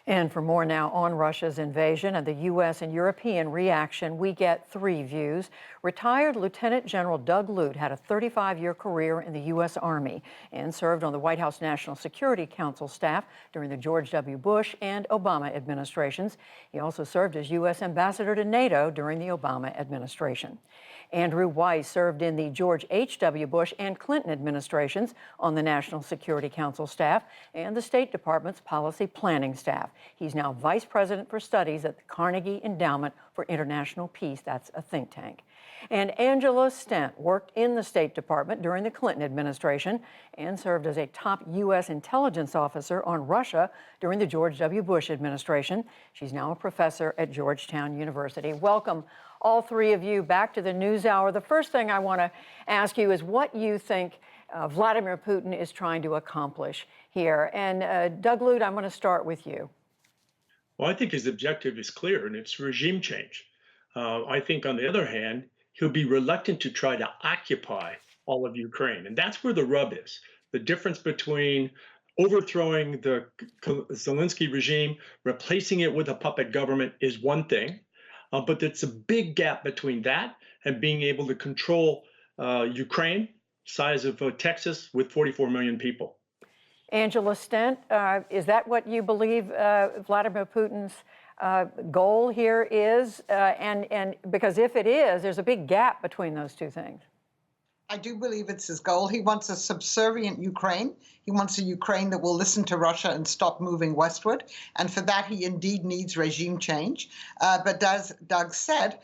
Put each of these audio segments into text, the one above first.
And for more now on Russia's invasion and the U.S. and European reaction, we get three views. Retired Lieutenant General Doug Lute had a 35-year career in the U.S. Army and served on the White House National Security Council staff during the George W. Bush and Obama administrations. He also served as U.S. Ambassador to NATO during the Obama administration. Andrew Weiss served in the George H.W. Bush and Clinton administrations on the National Security Council staff and the State Department's policy planning staff. He's now Vice President for Studies at the Carnegie Endowment for International Peace. That's a think tank. And Angela Stent worked in the State Department during the Clinton administration and served as a top U.S. intelligence officer on Russia during the George W. Bush administration. She's now a professor at Georgetown University. Welcome, all three of you, back to the NewsHour. The first thing I want to ask you is what you think Vladimir Putin is trying to accomplish here. And Doug Lute, I'm going to start with you. Well, I think his objective is clear, and it's regime change. I think, on the other hand, he'll be reluctant to try to occupy all of Ukraine. And that's where the rub is. The difference between overthrowing the Zelensky regime, replacing it with a puppet government is one thing. But it's a big gap between that and being able to control Ukraine, size of Texas, with 44 million people. Angela Stent, is that what you believe Vladimir Putin's goal here is? And because if it is, there's a big gap between those two things. I do believe it's his goal. He wants a subservient Ukraine. He wants a Ukraine that will listen to Russia and stop moving westward. And for that, he indeed needs regime change. But as Doug said,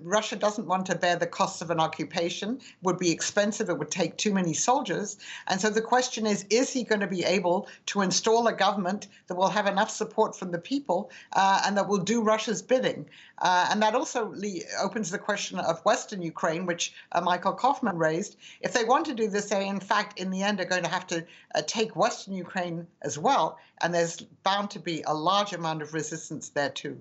Russia doesn't want to bear the costs of an occupation. It would be expensive. It would take too many soldiers. And so the question is he going to be able to install a government that will have enough support from the people and that will do Russia's bidding? And that also opens the question of Western Ukraine, which Michael Kaufman raised. If they want to do this, they, in fact, in the end, are going to have to take Western Ukraine as well. And there's bound to be a large amount of resistance there, too.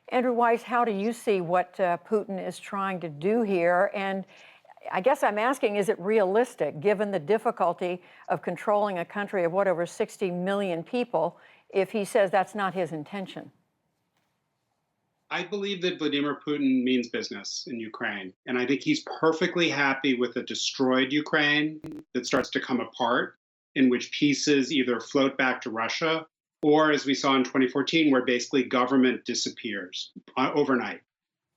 Andrew Weiss, how do you see what Putin is trying to do here? And I guess I'm asking, is it realistic, given the difficulty of controlling a country of, over 60 million people, if he says that's not his intention? I believe that Vladimir Putin means business in Ukraine. And I think he's perfectly happy with a destroyed Ukraine that starts to come apart, in which pieces either float back to Russia or, as we saw in 2014, where basically government disappears overnight.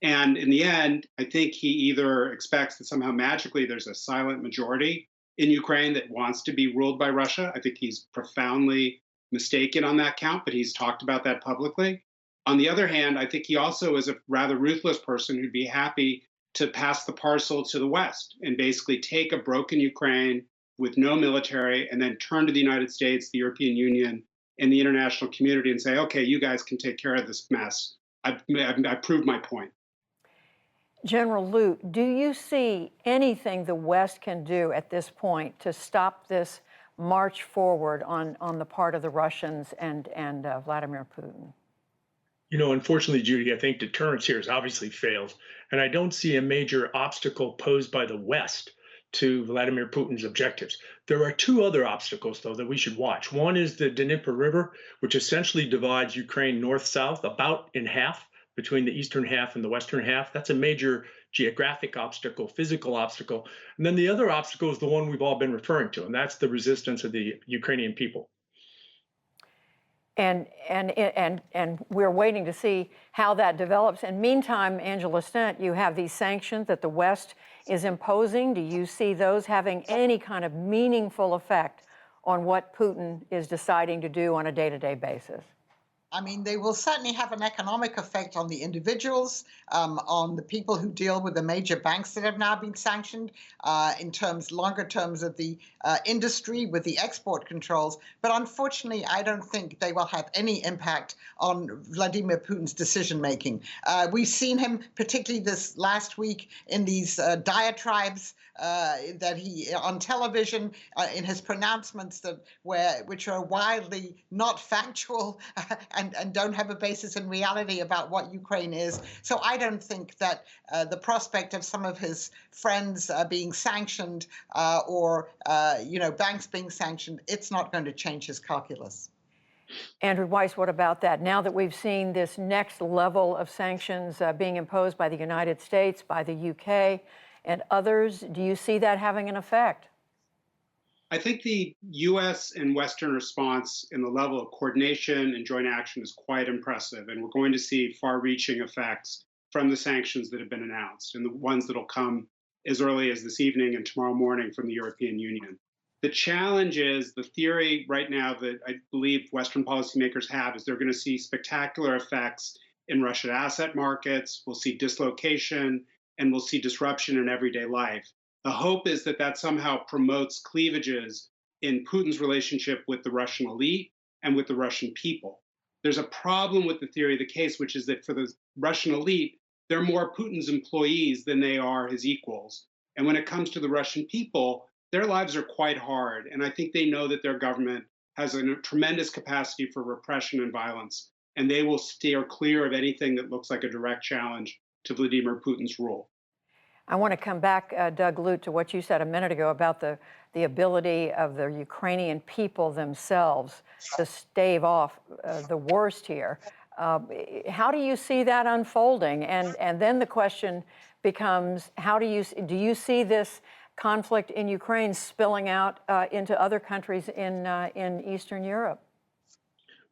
And in the end, I think he either expects that somehow magically there's a silent majority in Ukraine that wants to be ruled by Russia. I think he's profoundly mistaken on that count, but he's talked about that publicly. On the other hand, I think he also is a rather ruthless person who'd be happy to pass the parcel to the West and basically take a broken Ukraine with no military and then turn to the United States, the European Union, and the international community and say, okay, you guys can take care of this mess. I've proved my point. General Lute, do you see anything the West can do at this point to stop this march forward on the part of the Russians and Vladimir Putin? You know, unfortunately, Judy, I think deterrence here has obviously failed. And I don't see a major obstacle posed by the West to Vladimir Putin's objectives. There are two other obstacles, though, that we should watch. One is the Dnieper River, which essentially divides Ukraine north-south about in half between the eastern half and the western half. That's a major geographic obstacle, physical obstacle. And then the other obstacle is the one we've all been referring to, and that's the resistance of the Ukrainian people. And we're waiting to see how that develops. And meantime, Angela Stent, you have these sanctions that the West is imposing. Do you see those having any kind of meaningful effect on what Putin is deciding to do on a day-to-day basis? I mean, they will certainly have an economic effect on the individuals, on the people who deal with the major banks that have now been sanctioned, in longer terms of the industry with the export controls. But unfortunately, I don't think they will have any impact on Vladimir Putin's decision-making. We've seen him, particularly this last week, in these diatribes that he on television, in his pronouncements which are widely not factual and don't have a basis in reality about what Ukraine is. So I don't think that the prospect of some of his friends being sanctioned or banks being sanctioned, it's not going to change his calculus. Andrew Weiss, what about that? Now that we've seen this next level of sanctions being imposed by the United States, by the UK, and others, do you see that having an effect? I think the US and Western response in the level of coordination and joint action is quite impressive. And we're going to see far reaching effects from the sanctions that have been announced and the ones that will come as early as this evening and tomorrow morning from the European Union. The challenge is the theory right now that I believe Western policymakers have is they're going to see spectacular effects in Russian asset markets. We'll see dislocation and we'll see disruption in everyday life. The hope is that that somehow promotes cleavages in Putin's relationship with the Russian elite and with the Russian people. There's a problem with the theory of the case, which is that for the Russian elite, they're more Putin's employees than they are his equals. And when it comes to the Russian people, their lives are quite hard. And I think they know that their government has a tremendous capacity for repression and violence. And they will steer clear of anything that looks like a direct challenge to Vladimir Putin's rule. I want to come back, Doug Lute, to what you said a minute ago about the ability of the Ukrainian people themselves to stave off the worst here. How do you see that unfolding? And then the question becomes, do you see this conflict in Ukraine spilling out into other countries in Eastern Europe?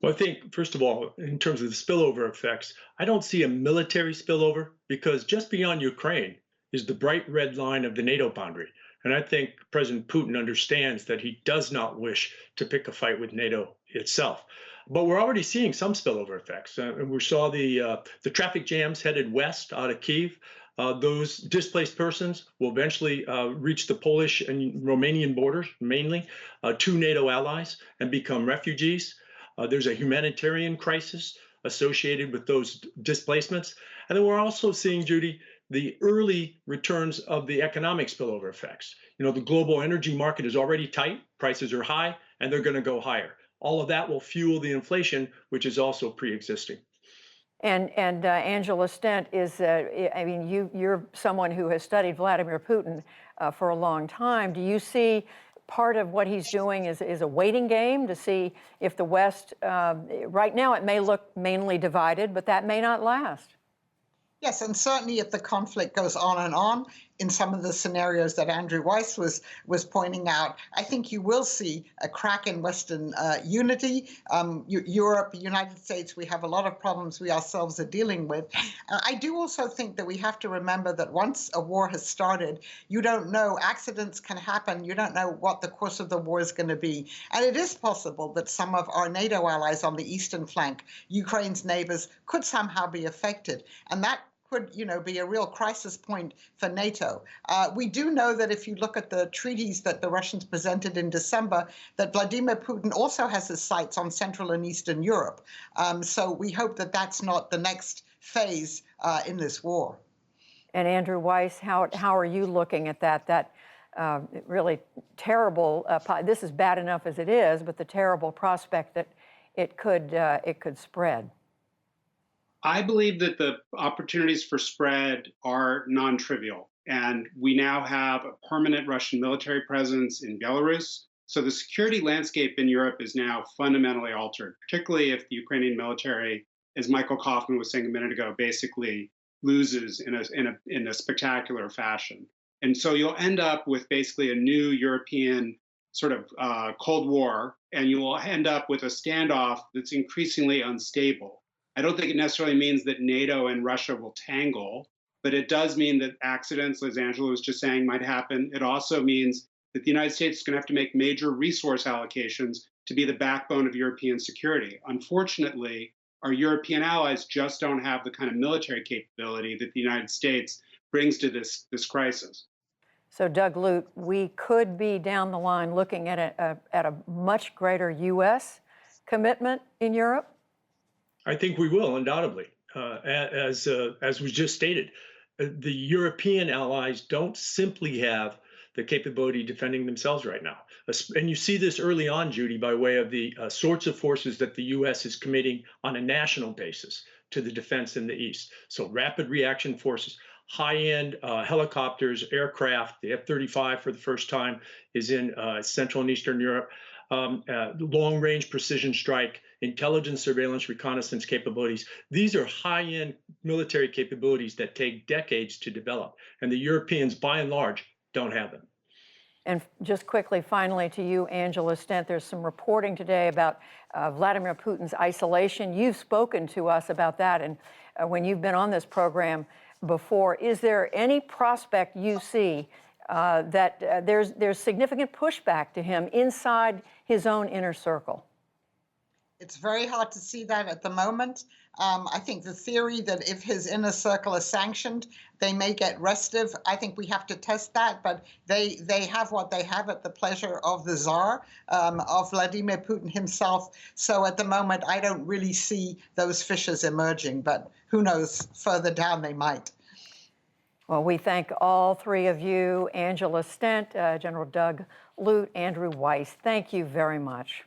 Well, I think, first of all, in terms of the spillover effects, I don't see a military spillover because just beyond Ukraine is the bright red line of the NATO boundary. And I think President Putin understands that he does not wish to pick a fight with NATO itself. But we're already seeing some spillover effects. And we saw the traffic jams headed west out of Kyiv. Those displaced persons will eventually reach the Polish and Romanian borders, mainly, to NATO allies, and become refugees. There's a humanitarian crisis associated with those displacements. And then we're also seeing, Judy, the early returns of the economic spillover effects. You know, the global energy market is already tight, prices are high, and they're going to go higher. All of that will fuel the inflation, which is also pre-existing. And Angela Stent is, I mean, you're someone who has studied Vladimir Putin for a long time. Do you see part of what he's doing is a waiting game to see if the West, right now it may look mainly divided, but that may not last? Yes, and certainly if the conflict goes on and on in some of the scenarios that Andrew Weiss was pointing out, I think you will see a crack in Western unity. Europe, United States, we have a lot of problems we ourselves are dealing with. I do also think that we have to remember that once a war has started, you don't know, accidents can happen. You don't know what the course of the war is going to be. And it is possible that some of our NATO allies on the eastern flank, Ukraine's neighbors, could somehow be affected. And that could, be a real crisis point for NATO. We do know that if you look at the treaties that the Russians presented in December, that Vladimir Putin also has his sights on Central and Eastern Europe. So we hope that that's not the next phase in this war. And Andrew Weiss, how are you looking at that really terrible, this is bad enough as it is, but the terrible prospect that it could spread? I believe that the opportunities for spread are non-trivial. And we now have a permanent Russian military presence in Belarus. So the security landscape in Europe is now fundamentally altered, particularly if the Ukrainian military, as Michael Kaufman was saying a minute ago, basically loses in a spectacular fashion. And so you'll end up with basically a new European sort of Cold War, and you will end up with a standoff that's increasingly unstable. I don't think it necessarily means that NATO and Russia will tangle, but it does mean that accidents, as Angela was just saying, might happen. It also means that the United States is going to have to make major resource allocations to be the backbone of European security. Unfortunately, our European allies just don't have the kind of military capability that the United States brings to this crisis. So, Doug Lute, we could be down the line looking at a much greater U.S. commitment in Europe? I think we will, undoubtedly. As was just stated, the European allies don't simply have the capability of defending themselves right now. And you see this early on, Judy, by way of the sorts of forces that the U.S. is committing on a national basis to the defense in the East. So rapid reaction forces, high-end helicopters, aircraft, the F-35 for the first time is in Central and Eastern Europe, long-range precision strike intelligence, surveillance, reconnaissance capabilities. These are high-end military capabilities that take decades to develop, and the Europeans, by and large, don't have them. And just quickly, finally, to you, Angela Stent, there's some reporting today about Vladimir Putin's isolation. You've spoken to us about that, and when you've been on this program before, is there any prospect you see that there's significant pushback to him inside his own inner circle? It's very hard to see that at the moment. I think the theory that if his inner circle is sanctioned, they may get restive. I think we have to test that, but they have what they have at the pleasure of the Tsar, of Vladimir Putin himself. So at the moment, I don't really see those fissures emerging, but who knows, further down they might. Well, we thank all three of you, Angela Stent, General Doug Lute, Andrew Weiss. Thank you very much.